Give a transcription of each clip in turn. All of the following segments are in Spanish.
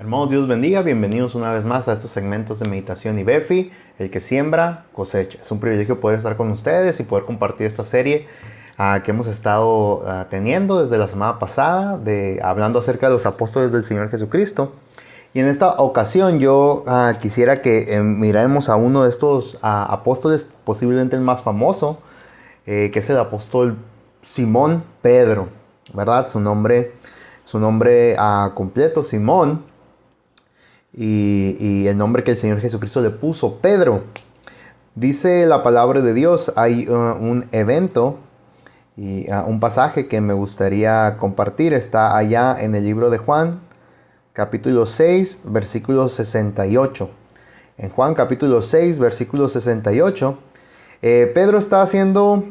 Hermanos, Dios bendiga, bienvenidos una vez más a estos segmentos de meditación y Befi, el que siembra, cosecha. Es un privilegio poder estar con ustedes y poder compartir esta serie que hemos estado teniendo desde la semana pasada, hablando acerca de los apóstoles del Señor Jesucristo. Y en esta ocasión yo quisiera que miremos a uno de estos apóstoles, posiblemente el más famoso, que es el apóstol Simón Pedro, ¿verdad? Su nombre completo, Simón. Y el nombre que el Señor Jesucristo le puso, Pedro. Dice la palabra de Dios, hay un evento y un pasaje que me gustaría compartir. Está allá en el libro de Juan, capítulo 6, versículo 68. En Juan capítulo 6, versículo 68, Pedro está haciendo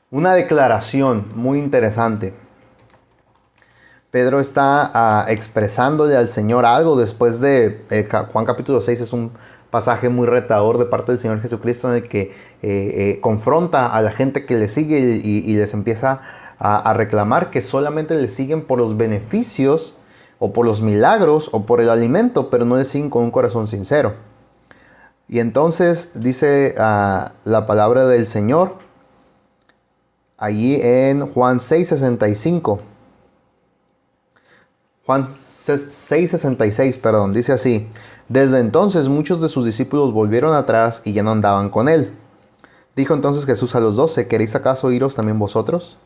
una declaración muy interesante. Pedro está expresándole al Señor algo después de Juan capítulo 6 es un pasaje muy retador de parte del Señor Jesucristo en el que confronta a la gente que le sigue y les empieza a reclamar que solamente le siguen por los beneficios o por los milagros o por el alimento, pero no le siguen con un corazón sincero. Y entonces dice la palabra del Señor allí en Juan 6:65. Juan 6:66, dice así: Desde entonces muchos de sus discípulos volvieron atrás y ya no andaban con él. Dijo entonces Jesús a los 12, ¿queréis acaso iros también vosotros?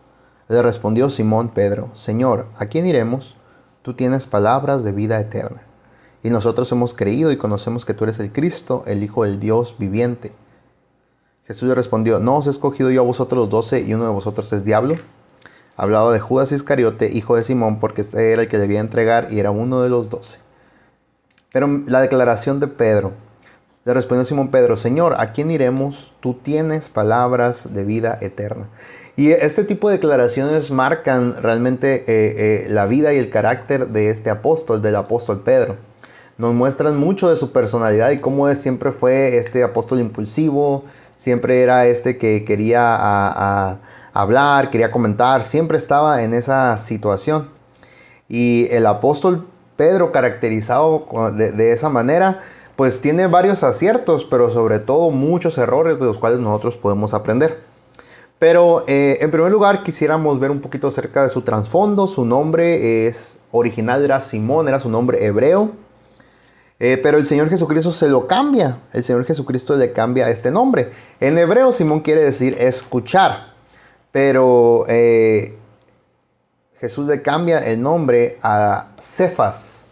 Le respondió Simón Pedro, Señor, ¿a quién iremos? Tú tienes palabras de vida eterna. Y nosotros hemos creído y conocemos que tú eres el Cristo, el Hijo del Dios viviente. Jesús le respondió, ¿no os he escogido yo a vosotros los 12 y uno de vosotros es diablo? Hablaba de Judas Iscariote, hijo de Simón, porque este era el que debía entregar y era uno de los 12. Pero la declaración de Pedro, le respondió Simón Pedro, Señor, ¿a quién iremos? Tú tienes palabras de vida eterna. Y este tipo de declaraciones marcan realmente la vida y el carácter de este apóstol, del apóstol Pedro. Nos muestran mucho de su personalidad y cómo siempre fue este apóstol impulsivo, siempre era este que quería hablar, quería comentar, siempre estaba en esa situación. Y el apóstol Pedro, caracterizado de esa manera, pues tiene varios aciertos, pero sobre todo muchos errores de los cuales nosotros podemos aprender. Pero en primer lugar quisiéramos ver un poquito acerca de su trasfondo. Su nombre original era Simón, era su nombre hebreo. Pero el Señor Jesucristo se lo cambia. El Señor Jesucristo le cambia este nombre. En hebreo Simón quiere decir escuchar. Pero Jesús le cambia el nombre a Cefas,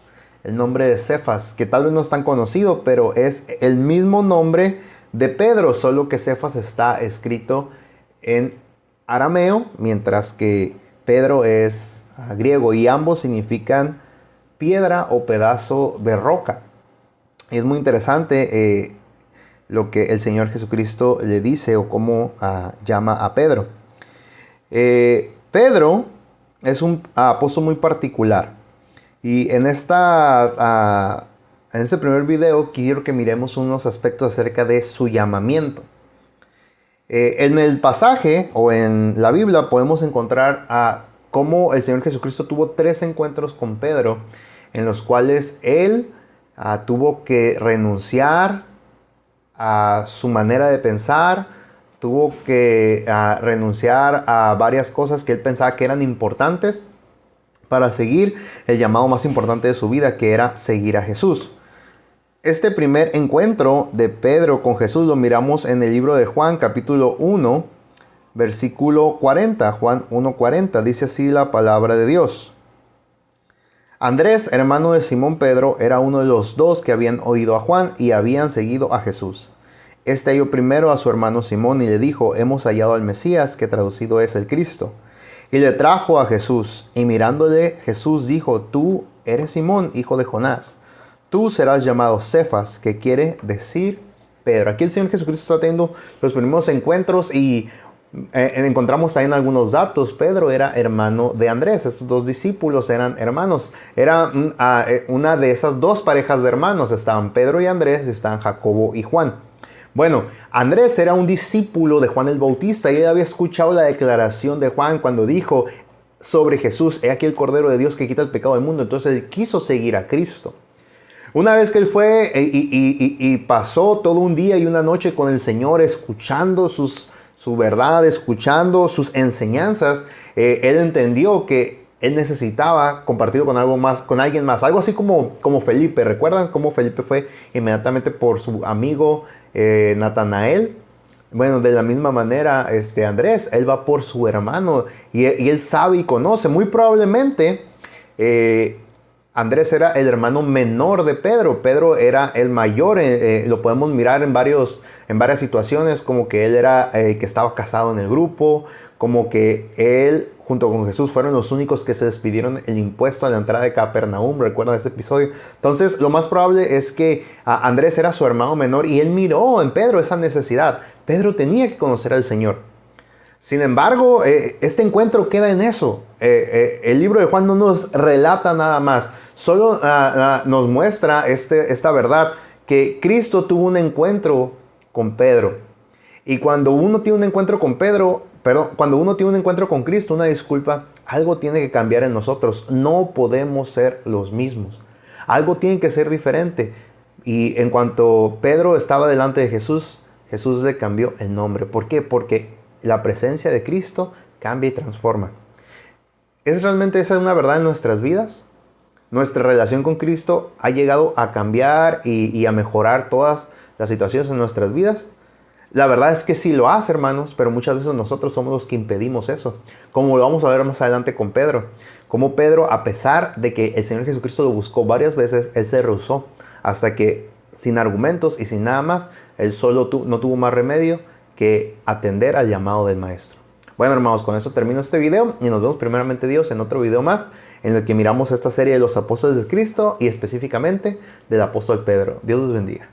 el nombre de Cefas, que tal vez no es tan conocido, pero es el mismo nombre de Pedro, solo que Cefas está escrito en arameo, mientras que Pedro es griego, y ambos significan piedra o pedazo de roca. Y es muy interesante lo que el Señor Jesucristo le dice o cómo llama a Pedro. Pedro es un apóstol muy particular y en este primer video quiero que miremos unos aspectos acerca de su llamamiento. En el pasaje o en la Biblia podemos encontrar cómo el Señor Jesucristo tuvo 3 encuentros con Pedro en los cuales él tuvo que renunciar a su manera de pensar. Tuvo que renunciar a varias cosas que él pensaba que eran importantes para seguir el llamado más importante de su vida, que era seguir a Jesús. Este primer encuentro de Pedro con Jesús lo miramos en el libro de Juan, capítulo 1, versículo 40. Juan 1:40, dice así la palabra de Dios. Andrés, hermano de Simón Pedro, era uno de los 2 que habían oído a Juan y habían seguido a Jesús. Este halló primero a su hermano Simón y le dijo, hemos hallado al Mesías, que traducido es el Cristo. Y le trajo a Jesús, y mirándole Jesús dijo, tú eres Simón, hijo de Jonás. Tú serás llamado Cefas, que quiere decir Pedro. Aquí el Señor Jesucristo está teniendo los primeros encuentros y encontramos también algunos datos. Pedro era hermano de Andrés, estos 2 discípulos eran hermanos. Era una de esas 2 parejas de hermanos, estaban Pedro y Andrés, y estaban Jacobo y Juan. Bueno, Andrés era un discípulo de Juan el Bautista y él había escuchado la declaración de Juan cuando dijo, sobre Jesús, he aquí el Cordero de Dios que quita el pecado del mundo. Entonces él quiso seguir a Cristo. Una vez que él fue y pasó todo un día y una noche con el Señor, escuchando su verdad, escuchando sus enseñanzas, él entendió que él necesitaba compartirlo con algo más, con alguien más. Algo así como Felipe. ¿Recuerdan cómo Felipe fue inmediatamente por su amigo Natanael? Bueno, de la misma manera, Andrés, él va por su hermano y él sabe y conoce. Muy probablemente Andrés era el hermano menor de Pedro. Pedro era el mayor. Lo podemos mirar en varias situaciones, como que él era el que estaba casado en el grupo, como que él junto con Jesús fueron los únicos que se despidieron el impuesto a la entrada de Capernaum. ¿Recuerdan ese episodio? Entonces, lo más probable es que Andrés era su hermano menor y él miró en Pedro esa necesidad. Pedro tenía que conocer al Señor. Sin embargo, este encuentro queda en eso. El libro de Juan no nos relata nada más. Solo nos muestra esta verdad, que Cristo tuvo un encuentro con Pedro. Y cuando uno tiene un encuentro con cuando uno tiene un encuentro con Cristo, algo tiene que cambiar en nosotros. No podemos ser los mismos. Algo tiene que ser diferente. Y en cuanto Pedro estaba delante de Jesús, Jesús le cambió el nombre. ¿Por qué? Porque la presencia de Cristo cambia y transforma. ¿Es realmente esa una verdad en nuestras vidas? Nuestra relación con Cristo ha llegado a cambiar y a mejorar todas las situaciones en nuestras vidas. La verdad es que sí lo hace, hermanos, pero muchas veces nosotros somos los que impedimos eso. Como lo vamos a ver más adelante con Pedro. Como Pedro, a pesar de que el Señor Jesucristo lo buscó varias veces, él se rehusó. Hasta que, sin argumentos y sin nada más, él solo no tuvo más remedio que atender al llamado del Maestro. Bueno, hermanos, con eso termino este video y nos vemos primeramente Dios en otro video más en el que miramos esta serie de los apóstoles de Cristo y específicamente del apóstol Pedro. Dios los bendiga.